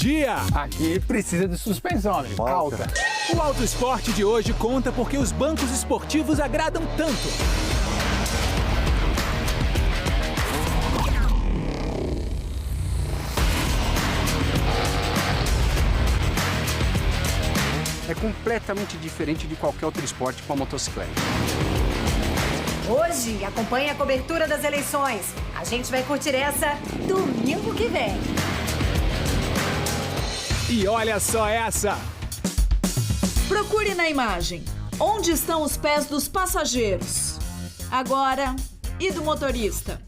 dia. Aqui precisa de suspensão, amigo. Alta. O Auto Esporte de hoje conta porque os bancos esportivos agradam tanto. É completamente diferente de qualquer outro esporte com a motocicleta. Hoje, acompanhe a cobertura das eleições. A gente vai curtir essa domingo que vem. E olha só essa! Procure na imagem. Onde estão os pés dos passageiros? Agora, e do motorista?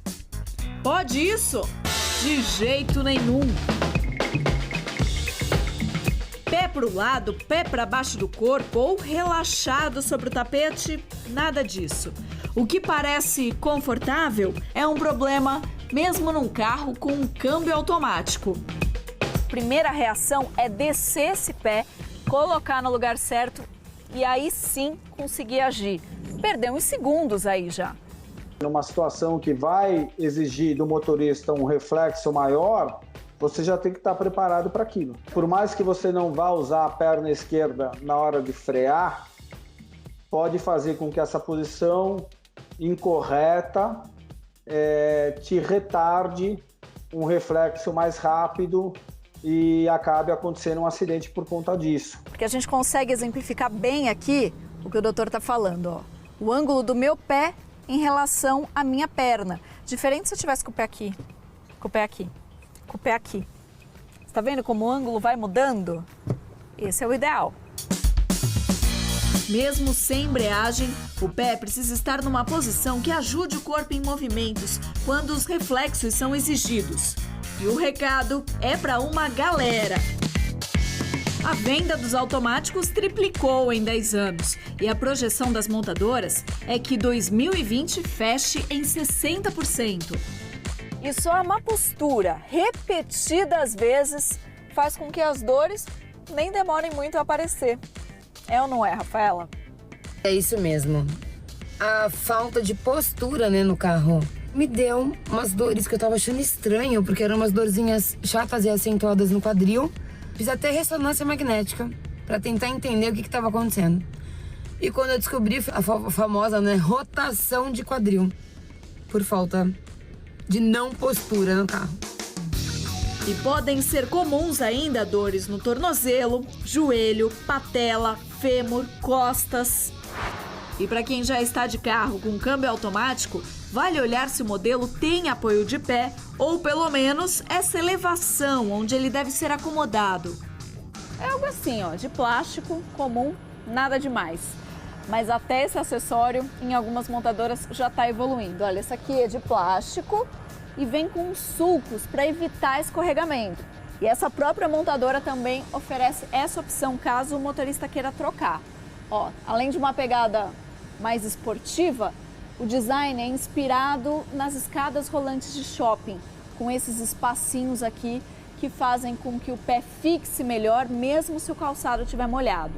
Pode isso? De jeito nenhum. Pé para o lado, pé para baixo do corpo ou relaxado sobre o tapete, nada disso. O que parece confortável é um problema mesmo num carro com um câmbio automático. Primeira reação é descer esse pé, colocar no lugar certo e aí sim conseguir agir. Perdeu uns segundos aí já. Numa situação que vai exigir do motorista um reflexo maior, você já tem que estar preparado para aquilo. Por mais que você não vá usar a perna esquerda na hora de frear, pode fazer com que essa posição incorreta te retarde um reflexo mais rápido e acabe acontecendo um acidente por conta disso. Porque a gente consegue exemplificar bem aqui o que o doutor está falando, ó. O ângulo do meu pé em relação à minha perna. Diferente se eu tivesse com o pé aqui, com o pé aqui, com o pé aqui. Você tá vendo como o ângulo vai mudando? Esse é o ideal. Mesmo sem embreagem, o pé precisa estar numa posição que ajude o corpo em movimentos quando os reflexos são exigidos. E o recado é para uma galera. A venda dos automáticos triplicou em 10 anos e a projeção das montadoras é que 2020 feche em 60%. E só a má postura, repetidas vezes, faz com que as dores nem demorem muito a aparecer. É ou não é, Rafaela? É isso mesmo. A falta de postura, no carro me deu umas dores que eu tava achando estranho, porque eram umas dorzinhas chatas e acentuadas no quadril. Fiz até ressonância magnética para tentar entender o que estava acontecendo. E quando eu descobri a famosa, rotação de quadril, por falta de não postura no carro. E podem ser comuns ainda dores no tornozelo, joelho, patela, fêmur, costas. E para quem já está de carro com câmbio automático, vale olhar se o modelo tem apoio de pé ou pelo menos essa elevação onde ele deve ser acomodado. É algo assim, ó, de plástico, comum, nada demais. Mas até esse acessório em algumas montadoras já está evoluindo. Olha, essa aqui é de plástico e vem com sulcos para evitar escorregamento. E essa própria montadora também oferece essa opção caso o motorista queira trocar. Ó, além de uma pegada mais esportiva, o design é inspirado nas escadas rolantes de shopping, com esses espacinhos aqui que fazem com que o pé fixe melhor, mesmo se o calçado estiver molhado.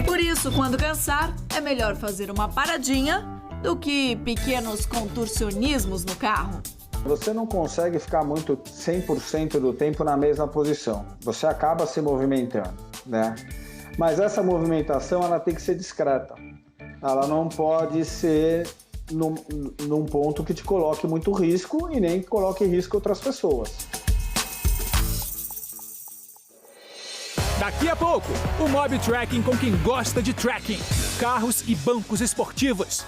Por isso, quando cansar, é melhor fazer uma paradinha do que pequenos contorcionismos no carro. Você não consegue ficar muito 100% do tempo na mesma posição. Você acaba se movimentando, né? Mas essa movimentação ela tem que ser discreta. Ela não pode ser num ponto que te coloque muito risco e nem que coloque em risco outras pessoas. Daqui a pouco, o Mob Tracking com quem gosta de tracking, carros e bancos esportivos.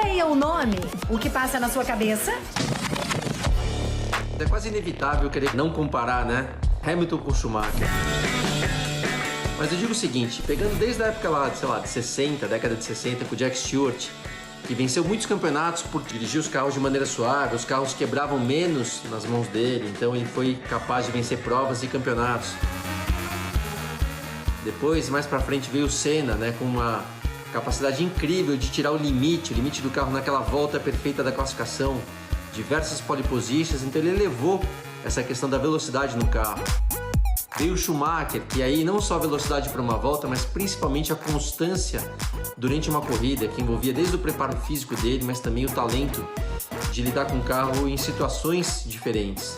Leia o nome. O que passa na sua cabeça? É quase inevitável querer não comparar, né? Hamilton com Schumacher. Mas eu digo o seguinte, pegando desde a época lá, de 60, década de 60, com o Jack Stewart, que venceu muitos campeonatos por dirigir os carros de maneira suave, os carros quebravam menos nas mãos dele, então ele foi capaz de vencer provas e campeonatos. Depois, mais pra frente, veio o Senna, né, com uma capacidade incrível de tirar o limite do carro naquela volta perfeita da classificação, diversas pole positions, então ele elevou essa questão da velocidade no carro. Veio o Schumacher, que aí não só a velocidade para uma volta, mas principalmente a constância durante uma corrida, que envolvia desde o preparo físico dele, mas também o talento de lidar com o carro em situações diferentes.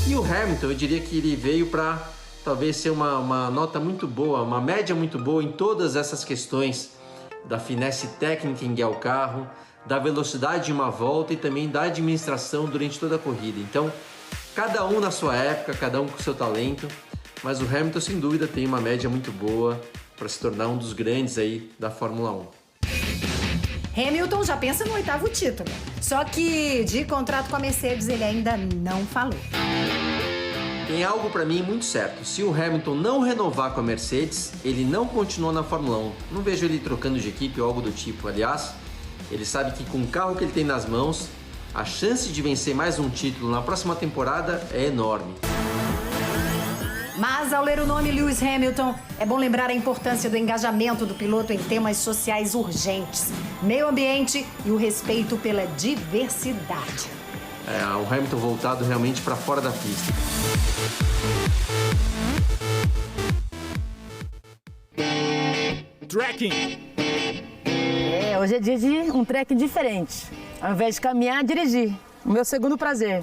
E o Hamilton, eu diria que ele veio para talvez ser uma nota muito boa, uma média muito boa em todas essas questões da finesse técnica em guiar o carro, da velocidade de uma volta e também da administração durante toda a corrida. Então, cada um na sua época, cada um com seu talento, mas o Hamilton, sem dúvida, tem uma média muito boa para se tornar um dos grandes aí da Fórmula 1. Hamilton já pensa no 8º título. Só que de contrato com a Mercedes ele ainda não falou. Tem algo para mim muito certo. Se o Hamilton não renovar com a Mercedes, ele não continua na Fórmula 1. Não vejo ele trocando de equipe ou algo do tipo. Aliás, ele sabe que com o carro que ele tem nas mãos, a chance de vencer mais um título na próxima temporada é enorme. Mas ao ler o nome Lewis Hamilton, é bom lembrar a importância do engajamento do piloto em temas sociais urgentes, meio ambiente e o respeito pela diversidade. O Hamilton voltado realmente para fora da pista. Trekking. Hoje é dia de um trekking diferente. Ao invés de caminhar, dirigir. O meu segundo prazer.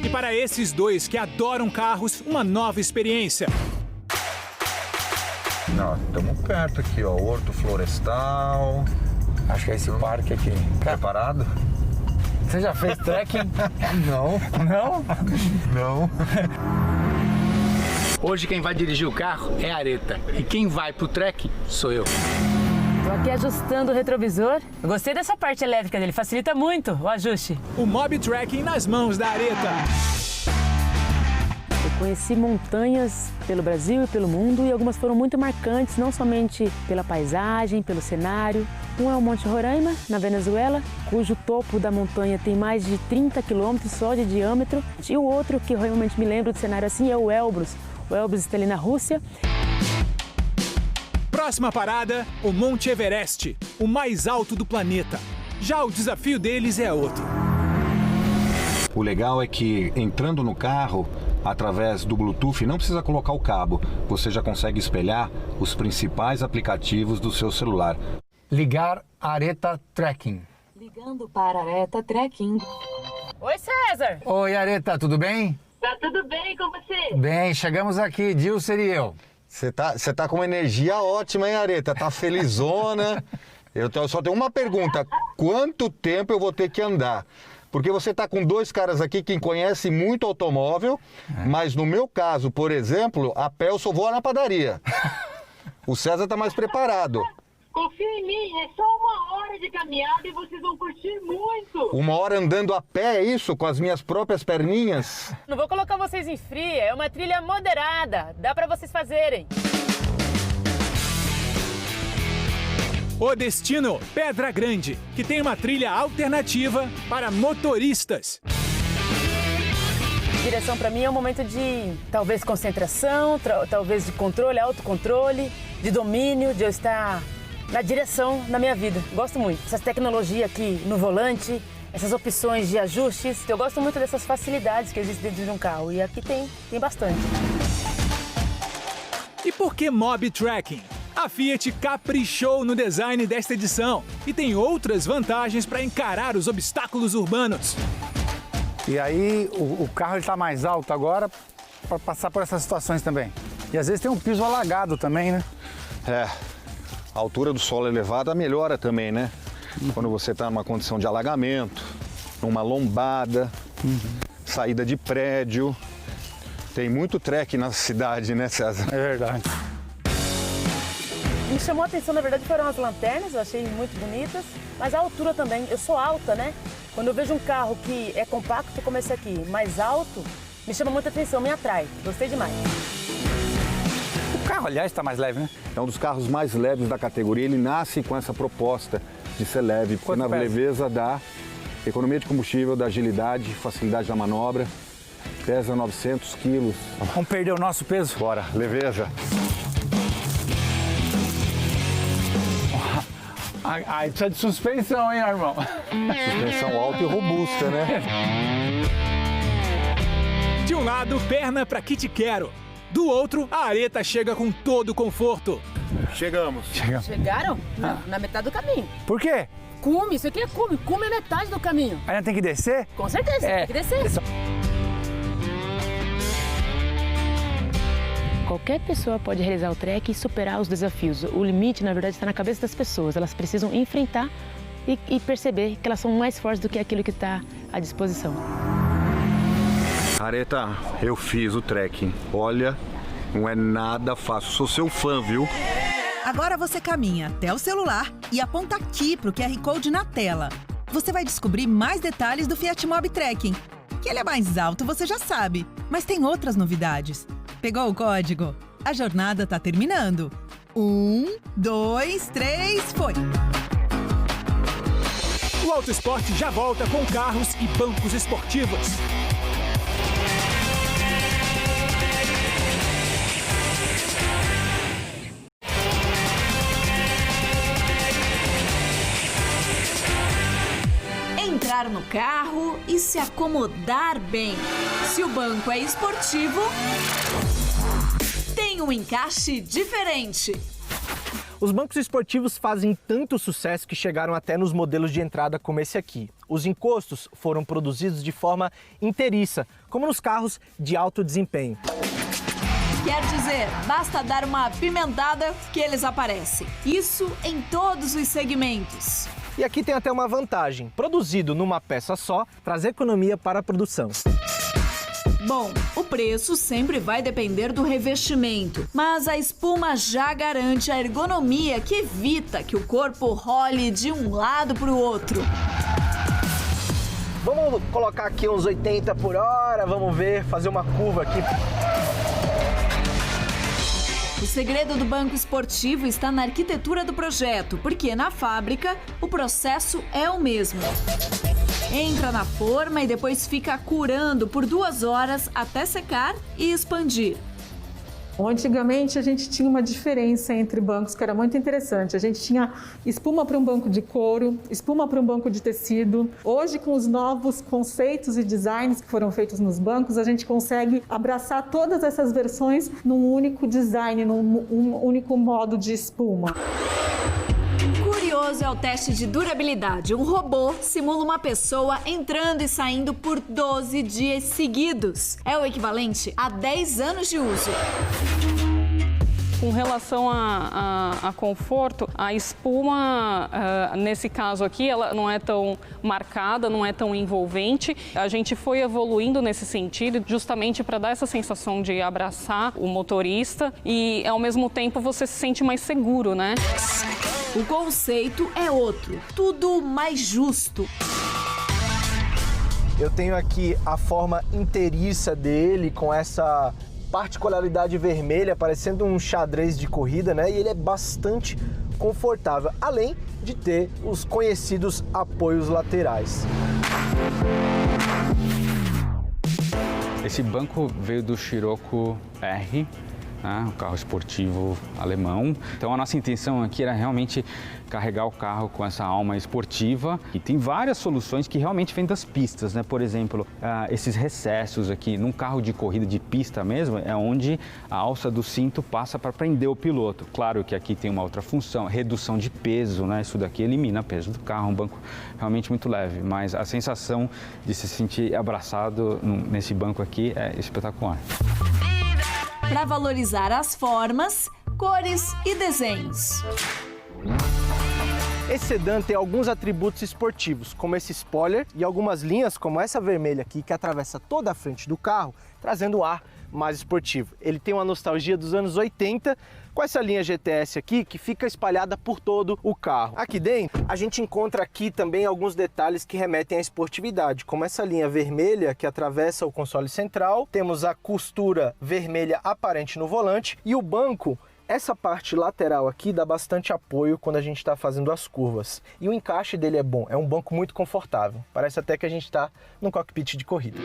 E para esses dois que adoram carros, uma nova experiência. Estamos perto aqui, ó, Horto Florestal. Acho que é esse parque aqui. Preparado? Você já fez trekking? Não. Não? Não. Hoje quem vai dirigir o carro é a Areta. E quem vai pro trekking sou eu. Tô aqui ajustando o retrovisor. Eu gostei dessa parte elétrica dele, facilita muito o ajuste. O Mob Trekking nas mãos da Areta. Eu conheci montanhas pelo Brasil e pelo mundo e algumas foram muito marcantes, não somente pela paisagem, pelo cenário. Um é o Monte Roraima, na Venezuela, cujo topo da montanha tem mais de 30 quilômetros só de diâmetro. E o outro que eu realmente me lembro de cenário assim é o Elbrus. O Elbrus está ali na Rússia. Próxima parada, o Monte Everest, o mais alto do planeta. Já o desafio deles é outro. O legal é que entrando no carro, através do Bluetooth, não precisa colocar o cabo. Você já consegue espelhar os principais aplicativos do seu celular. Ligar Areta Trekking. Ligando para Areta Trekking. Oi, César! Oi, Areta, tudo bem? Tá tudo bem com você? Bem, chegamos aqui, Dilcer e eu. Você tá com uma energia ótima, hein, Areta? Tá felizona. Eu só tenho uma pergunta. Quanto tempo eu vou ter que andar? Porque você tá com dois caras aqui que conhecem muito automóvel, mas no meu caso, por exemplo, a pé eu só vou na padaria. O César tá mais preparado. Confia em mim, é só 1 hora de caminhada e vocês vão curtir muito. 1 hora andando a pé, é isso? Com as minhas próprias perninhas? Não vou colocar vocês em fria, é uma trilha moderada, dá para vocês fazerem. O destino, Pedra Grande, que tem uma trilha alternativa para motoristas. Direção para mim é um momento de talvez concentração, talvez de controle, autocontrole, de domínio, de eu estar na direção da minha vida. Gosto muito. Essas tecnologias aqui no volante, essas opções de ajustes. Eu gosto muito dessas facilidades que existem dentro de um carro. E aqui tem bastante. E por que Mob Trekking? A Fiat caprichou no design desta edição e tem outras vantagens para encarar os obstáculos urbanos. E aí o carro está mais alto agora para passar por essas situações também. E às vezes tem um piso alagado também, né? A altura do solo elevada melhora também, né? Quando você está numa condição de alagamento, numa lombada, saída de prédio. Tem muito trek na cidade, né, César? É verdade. Me chamou a atenção, na verdade, foram as lanternas, eu achei muito bonitas, mas a altura também. Eu sou alta, né? Quando eu vejo um carro que é compacto, como esse aqui, mais alto, me chama muita atenção, me atrai. Gostei demais. O carro, aliás, está mais leve, né? É um dos carros mais leves da categoria. Ele nasce com essa proposta de ser leve, porque na leveza dá economia de combustível, da agilidade, facilidade da manobra. Pesa 900 quilos. Vamos perder o nosso peso? Bora, leveza. Aí precisa de suspensão, hein, irmão? Suspensão alta e robusta, né? De um lado, perna pra que te quero. Do outro, a areta chega com todo o conforto. Chegamos. Chegaram? Na metade do caminho. Por quê? Cume, isso aqui é cume. Cume é metade do caminho. Ainda tem que descer? Com certeza, tem que descer. Qualquer pessoa pode realizar o trek e superar os desafios. O limite, na verdade, está na cabeça das pessoas. Elas precisam enfrentar e perceber que elas são mais fortes do que aquilo que está à disposição. Areta, eu fiz o trekking. Olha, não é nada fácil. Sou seu fã, viu? Agora você caminha até o celular e aponta aqui para o QR Code na tela. Você vai descobrir mais detalhes do Fiat Mobi Trekking. Que ele é mais alto, você já sabe, mas tem outras novidades. Pegou o código? A jornada está terminando. 1, 2, 3, foi! O Auto Esporte já volta com carros e bancos esportivos. Entrar no carro e se acomodar bem. Se o banco é esportivo, tem um encaixe diferente. Os bancos esportivos fazem tanto sucesso que chegaram até nos modelos de entrada como esse aqui. Os encostos foram produzidos de forma inteiriça, como nos carros de alto desempenho. Quer dizer, basta dar uma pimentada que eles aparecem. Isso em todos os segmentos. E aqui tem até uma vantagem. Produzido numa peça só, traz economia para a produção. Bom, o preço sempre vai depender do revestimento, mas a espuma já garante a ergonomia que evita que o corpo role de um lado para o outro. Vamos colocar aqui uns 80 por hora, vamos ver, fazer uma curva aqui. O segredo do banco esportivo está na arquitetura do projeto, porque na fábrica o processo é o mesmo. Entra na forma e depois fica curando por 2 horas até secar e expandir. Antigamente a gente tinha uma diferença entre bancos que era muito interessante. A gente tinha espuma para um banco de couro, espuma para um banco de tecido. Hoje, com os novos conceitos e designs que foram feitos nos bancos, a gente consegue abraçar todas essas versões num único design, num único modo de espuma. Curioso é o teste de durabilidade. Um robô simula uma pessoa entrando e saindo por 12 dias seguidos. É o equivalente a 10 anos de uso. Com relação a conforto, a espuma, nesse caso aqui, ela não é tão marcada, não é tão envolvente. A gente foi evoluindo nesse sentido justamente para dar essa sensação de abraçar o motorista e, ao mesmo tempo, você se sente mais seguro, né? O conceito é outro, tudo mais justo. Eu tenho aqui a forma inteiriça dele com essa particularidade vermelha, parecendo um xadrez de corrida, né? E ele é bastante confortável, além de ter os conhecidos apoios laterais. Esse banco veio do Scirocco R, um carro esportivo alemão. Então a nossa intenção aqui era realmente carregar o carro com essa alma esportiva. E tem várias soluções que realmente vêm das pistas, né? Por exemplo, esses recessos aqui, num carro de corrida de pista mesmo, é onde a alça do cinto passa para prender o piloto. Claro que aqui tem uma outra função, redução de peso, né? Isso daqui elimina peso do carro, um banco realmente muito leve. Mas a sensação de se sentir abraçado nesse banco aqui é espetacular. Para valorizar as formas, cores e desenhos. Esse sedã tem alguns atributos esportivos, como esse spoiler e algumas linhas como essa vermelha aqui, que atravessa toda a frente do carro, trazendo um ar mais esportivo. Ele tem uma nostalgia dos anos 80, com essa linha GTS aqui, que fica espalhada por todo o carro. Aqui dentro, a gente encontra aqui também alguns detalhes que remetem à esportividade, como essa linha vermelha que atravessa o console central, temos a costura vermelha aparente no volante e o banco. Essa parte lateral aqui dá bastante apoio quando a gente está fazendo as curvas. E o encaixe dele é bom, é um banco muito confortável. Parece até que a gente está num cockpit de corrida.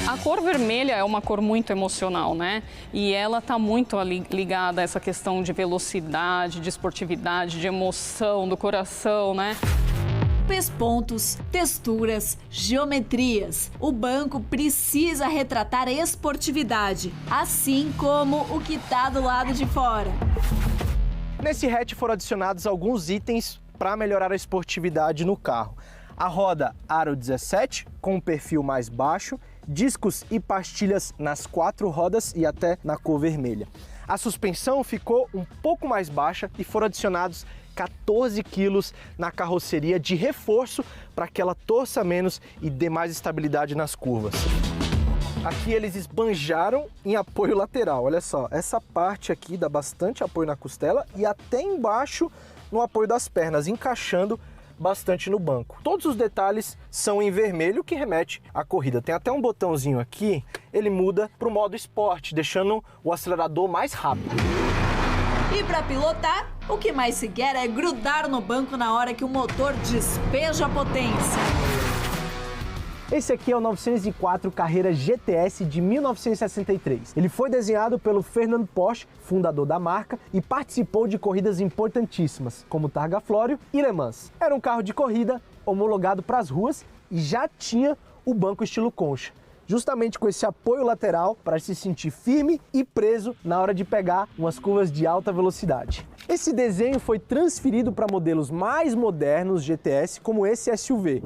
A cor vermelha é uma cor muito emocional, né? E ela está muito ligada a essa questão de velocidade, de esportividade, de emoção, do coração, né? pespontos, texturas, geometrias. O banco precisa retratar esportividade, assim como o que tá do lado de fora. Nesse hatch foram adicionados alguns itens para melhorar a esportividade no carro. A roda Aro 17, com um perfil mais baixo, discos e pastilhas nas 4 rodas e até na cor vermelha. A suspensão ficou um pouco mais baixa e foram adicionados 14 quilos na carroceria de reforço para que ela torça menos e dê mais estabilidade nas curvas. Aqui eles esbanjaram em apoio lateral, olha só, essa parte aqui dá bastante apoio na costela e até embaixo no apoio das pernas, encaixando bastante no banco. Todos os detalhes são em vermelho, que remete à corrida. Tem até um botãozinho aqui, ele muda para o modo esporte, deixando o acelerador mais rápido. E para pilotar, o que mais se quer é grudar no banco na hora que o motor despeja a potência. Esse aqui é o 904 Carrera GTS de 1963. Ele foi desenhado pelo Fernand Porsche, fundador da marca, e participou de corridas importantíssimas, como Targa Florio e Le Mans. Era um carro de corrida homologado para as ruas e já tinha o banco estilo concha, justamente com esse apoio lateral para se sentir firme e preso na hora de pegar umas curvas de alta velocidade. Esse desenho foi transferido para modelos mais modernos GTS, como esse SUV.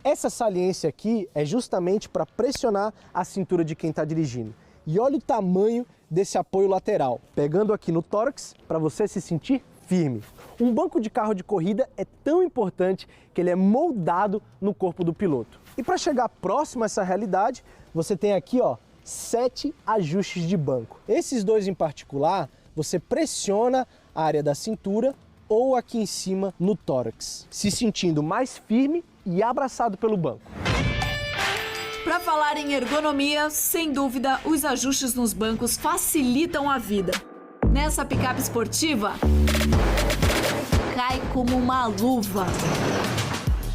Essa saliência aqui é justamente para pressionar a cintura de quem está dirigindo. E olha o tamanho desse apoio lateral, pegando aqui no tórax para você se sentir firme. Um banco de carro de corrida é tão importante que ele é moldado no corpo do piloto. E para chegar próximo a essa realidade, você tem aqui 7 ajustes de banco. Esses 2 em particular, você pressiona a área da cintura ou aqui em cima no tórax, se sentindo mais firme e abraçado pelo banco. Para falar em ergonomia, sem dúvida, os ajustes nos bancos facilitam a vida. Nessa picape esportiva, cai como uma luva.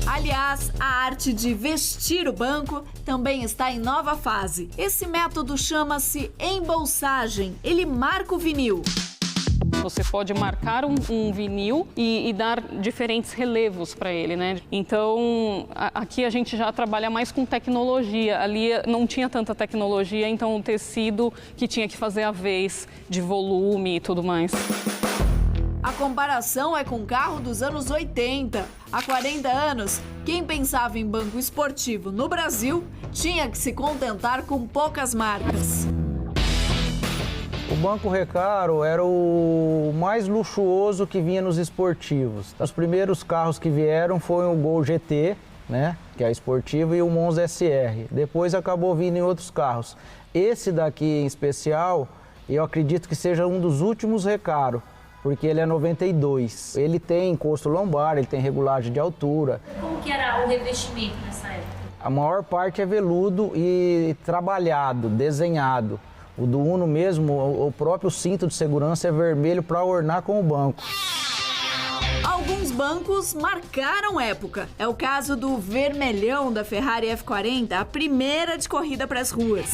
Aliás, a arte de vestir o banco também está em nova fase. Esse método chama-se embolsagem. Ele marca o vinil. Você pode marcar um vinil e dar diferentes relevos para ele, né? Então, aqui a gente já trabalha mais com tecnologia. Ali não tinha tanta tecnologia, então o tecido que tinha que fazer a vez de volume e tudo mais. A comparação é com o carro dos anos 80. Há 40 anos, quem pensava em banco esportivo no Brasil tinha que se contentar com poucas marcas. O Banco Recaro era o mais luxuoso que vinha nos esportivos. Os primeiros carros que vieram foram o Gol GT, né, que é esportivo, e o Monza SR. Depois acabou vindo em outros carros. Esse daqui em especial, eu acredito que seja um dos últimos Recaro, porque ele é 92. Ele tem encosto lombar, ele tem regulagem de altura. Como que era o revestimento nessa época? A maior parte é veludo e trabalhado, desenhado. O do Uno mesmo, o próprio cinto de segurança é vermelho para ornar com o banco. Alguns bancos marcaram época. É o caso do vermelhão da Ferrari F40, a primeira de corrida para as ruas.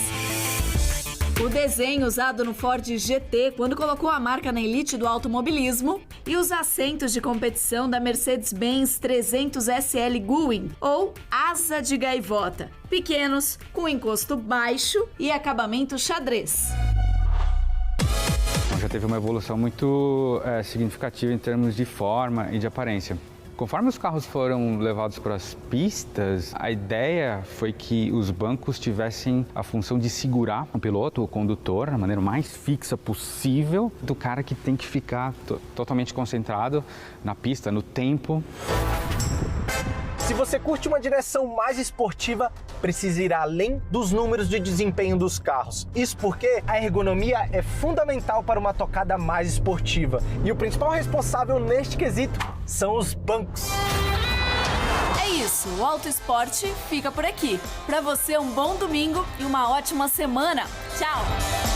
O desenho usado no Ford GT quando colocou a marca na elite do automobilismo e os assentos de competição da Mercedes-Benz 300 SL Gullwing, ou asa de gaivota, pequenos, com encosto baixo e acabamento xadrez. Já teve uma evolução muito significativa em termos de forma e de aparência. Conforme os carros foram levados para as pistas, a ideia foi que os bancos tivessem a função de segurar o piloto, o condutor, da maneira mais fixa possível, do cara que tem que ficar totalmente concentrado na pista, no tempo. Se você curte uma direção mais esportiva, precisa ir além dos números de desempenho dos carros. Isso porque a ergonomia é fundamental para uma tocada mais esportiva. E o principal responsável neste quesito são os bancos. É isso, o Auto Esporte fica por aqui. Para você, um bom domingo e uma ótima semana. Tchau!